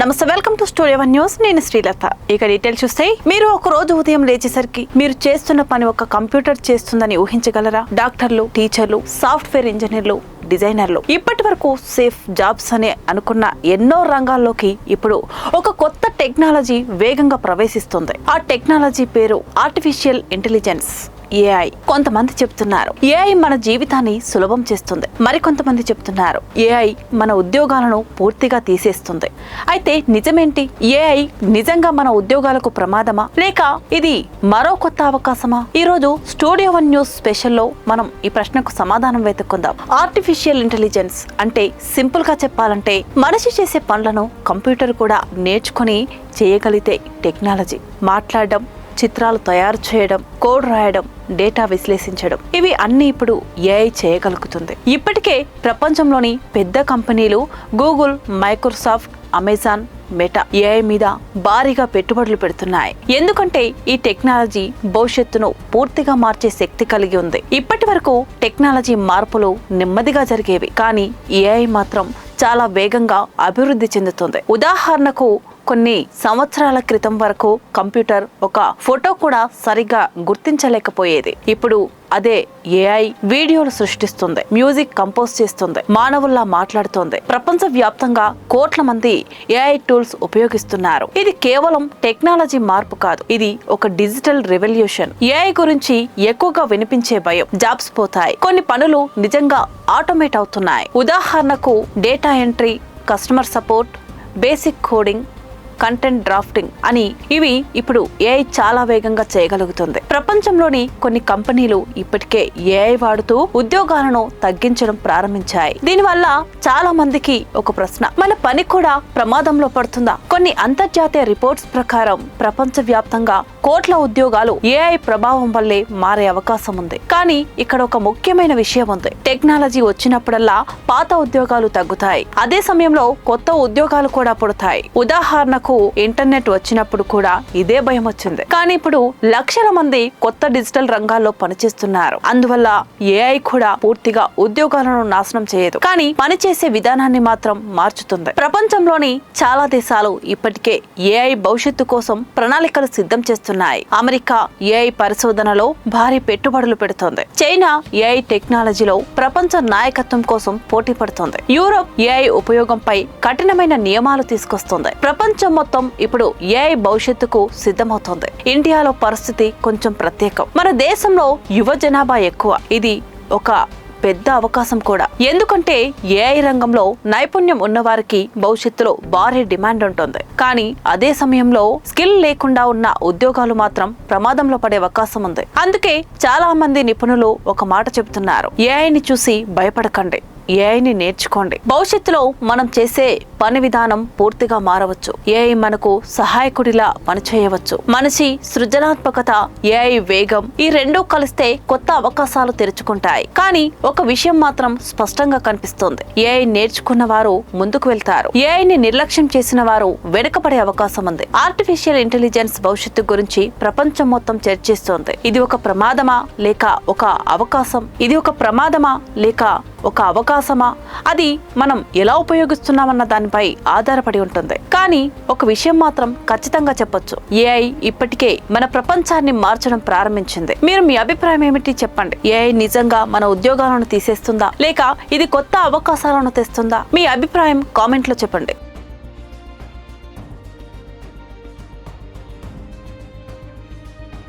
నమస్తే, welcome to studio one news. నేను శ్రీలత. ఇక డీటెయిల్ చూస్తే, మీరు ఒక రోజు ఉదయం లేచేసరికి మీరు చేస్తున్న పని ఒక కంప్యూటర్ చేస్తుందని ఊహించగలరా? డాక్టర్లు, టీచర్లు, సాఫ్ట్వేర్ ఇంజనీర్లు, డిజైనర్లు ఇప్పటి వరకు సేఫ్ జాబ్స్ అని అనుకున్న ఎన్నో రంగాల్లోకి ఇప్పుడు ఒక కొత్త టెక్నాలజీ వేగంగా ప్రవేశిస్తుంది. ఆ టెక్నాలజీ పేరు ఆర్టిఫిషియల్ ఇంటెలిజెన్స్, ఏఐ. కొంతమంది చెప్తున్నారు ఏఐ మన జీవితాన్ని సులభం చేస్తుంది, మరికొంతమంది చెప్తున్నారు ఏఐ మన ఉద్యోగాలను పూర్తిగా తీసేస్తుంది. అయితే నిజమేంటి? ఏఐ నిజంగా మన ఉద్యోగాలకు ప్రమాదమా, లేక ఇది మరో కొత్త అవకాశమా? ఈ రోజు స్టూడియో వన్ న్యూస్ స్పెషల్లో మనం ఈ ప్రశ్నకు సమాధానం వెతుక్కుందాం. ఆర్టిఫిషియల్ ఇంటెలిజెన్స్ అంటే సింపుల్ గా చెప్పాలంటే మనిషి చేసే పనులను కంప్యూటర్ కూడా నేర్చుకుని చేయగలిగే టెక్నాలజీ. మాట్లాడడం, చిత్రాలు తయారు చేయడం, కోడ్ రాయడం, డేటా విశ్లేషించడం, ఇవి అన్ని ఇప్పుడు ఏఐ చేయగలుగుతుంది. ఇప్పటికే ప్రపంచంలోని పెద్ద కంపెనీలు Google, Microsoft, Amazon, meta AI మీద భారీగా పెట్టుబడులు పెడుతున్నాయి. ఎందుకంటే ఈ టెక్నాలజీ భవిష్యత్తును పూర్తిగా మార్చే శక్తి కలిగి ఉంది. ఇప్పటి వరకు టెక్నాలజీ మార్పులు నెమ్మదిగా జరిగేవి, కానీ ఏఐ మాత్రం చాలా వేగంగా అభివృద్ధి చెందుతుంది. ఉదాహరణకు కొన్ని సంవత్సరాల క్రితం వరకు కంప్యూటర్ ఒక ఫోటో కూడా సరిగ్గా గుర్తించలేకపోయేది. ఇప్పుడు అదే ఏఐ వీడియోలు సృష్టిస్తుంది, మ్యూజిక్ కంపోజ్ చేస్తుంది, మానవుల్లా మాట్లాడుతోంది. ప్రపంచ వ్యాప్తంగా కోట్ల మంది ఏఐ టూల్స్ ఉపయోగిస్తున్నారు. ఇది కేవలం టెక్నాలజీ మార్పు కాదు, ఇది ఒక డిజిటల్ రెవల్యూషన్. ఏఐ గురించి ఎక్కువగా వినిపించే భయం, జాబ్స్ పోతాయి, కొన్ని పనులు నిజంగా ఆటోమేట్ అవుతున్నాయి. ఉదాహరణకు data entry, customer support, basic coding, content drafting అని ఇవి ఇప్పుడు ఏఐ చాలా వేగంగా చేయగలుగుతుంది. ప్రపంచంలోని కొన్ని కంపెనీలు ఇప్పటికే ఏఐ వాడుతూ ఉద్యోగాలను తగ్గించడం ప్రారంభించాయి. దీనివల్ల చాలా మందికి ఒక ప్రశ్న, మన పని కూడా ప్రమాదంలో పడుతుందా? కొన్ని అంతర్జాతీయ రిపోర్ట్స్ ప్రకారం ప్రపంచ వ్యాప్తంగా కోట్ల ఉద్యోగాలు ఏఐ ప్రభావం వల్లే మారే అవకాశం ఉంది. కానీ ఇక్కడ ఒక ముఖ్యమైన విషయం ఉంది. టెక్నాలజీ వచ్చినప్పుడల్లా పాత ఉద్యోగాలు తగ్గుతాయి, అదే సమయంలో కొత్త ఉద్యోగాలు కూడా పుడతాయి. ఉదాహరణకు ఇంటర్నెట్ వచ్చినప్పుడు కూడా ఇదే భయం వచ్చింది, కానీ ఇప్పుడు లక్షల మంది కొత్త డిజిటల్ రంగాల్లో పనిచేస్తున్నారు. అందువల్ల ఏఐ కూడా పూర్తిగా ఉద్యోగాలను నాశనం చేయదు, కానీ పనిచేసే విధానాన్ని మాత్రం మార్చుతుంది. ప్రపంచంలోని చాలా దేశాలు ఇప్పటికే ఏఐ భవిష్యత్తు కోసం ప్రణాళికలు సిద్ధం చేస్తున్నాయి. అమెరికా ఏఐ పరిశోధనలో భారీ పెట్టుబడులు పెడుతోంది. చైనా ఏఐ టెక్నాలజీలో ప్రపంచ నాయకత్వం కోసం పోటీ పడుతోంది. యూరోప్ ఏఐ ఉపయోగంపై కఠినమైన నియమాలు తీసుకొస్తుంది. ప్రపంచం మొత్తం ఇప్పుడు ఏఐ భవిష్యత్తుకు సిద్ధమవుతోంది. ఇండియాలో పరిస్థితి కొంచెం ప్రత్యేకం. మన దేశంలో యువ జనాభా ఎక్కువ. ఇది ఒక పెద్ద అవకాశం కూడా, ఎందుకంటే ఏఐ రంగంలో నైపుణ్యం ఉన్నవారికి భవిష్యత్తులో భారీ డిమాండ్ ఉంటుంది. కానీ అదే సమయంలో స్కిల్ లేకుండా ఉన్న ఉద్యోగాలు మాత్రం ప్రమాదంలో పడే అవకాశం ఉంది. అందుకే చాలా మంది నిపుణులు ఒక మాట చెబుతున్నారు, ఏఐని చూసి భయపడకండి, ఏఐని నేర్చుకోండి. భవిష్యత్తులో మనం చేసే పని విధానం పూర్తిగా మారవచ్చు. ఏఐ మనకు సహాయకుడిలా పనిచేయవచ్చు. మనిషి సృజనాత్మకత, ఏఐ వేగం, ఈ రెండూ కలిస్తే కొత్త అవకాశాలు తెరుచుకుంటాయి. కానీ ఒక విషయం మాత్రం స్పష్టంగా కనిపిస్తోంది, ఏఐ నేర్చుకున్న వారు ముందుకు వెళ్తారు, ఏఐని నిర్లక్ష్యం చేసిన వారు వెనుకబడే అవకాశం ఉంది. ఆర్టిఫిషియల్ ఇంటెలిజెన్స్ భవిష్యత్తు గురించి ప్రపంచం మొత్తం చర్చిస్తోంది. ఇది ఒక ప్రమాదమా లేక ఒక అవకాశం? ఇది ఒక ప్రమాదమా లేక ఒక అవకాశమా? అది మనం ఎలా ఉపయోగిస్తున్నామన్న దానిపై ఆధారపడి ఉంటుంది. కానీ ఒక విషయం మాత్రం ఖచ్చితంగా చెప్పొచ్చు, ఏఐ ఇప్పటికే మన ప్రపంచాన్ని మార్చడం ప్రారంభించింది. మీరు మీ అభిప్రాయం ఏమిటి చెప్పండి. ఏఐ నిజంగా మన ఉద్యోగాలను తీసేస్తుందా, లేక ఇది కొత్త అవకాశాలను తెస్తుందా? మీ అభిప్రాయం కామెంట్లో చెప్పండి.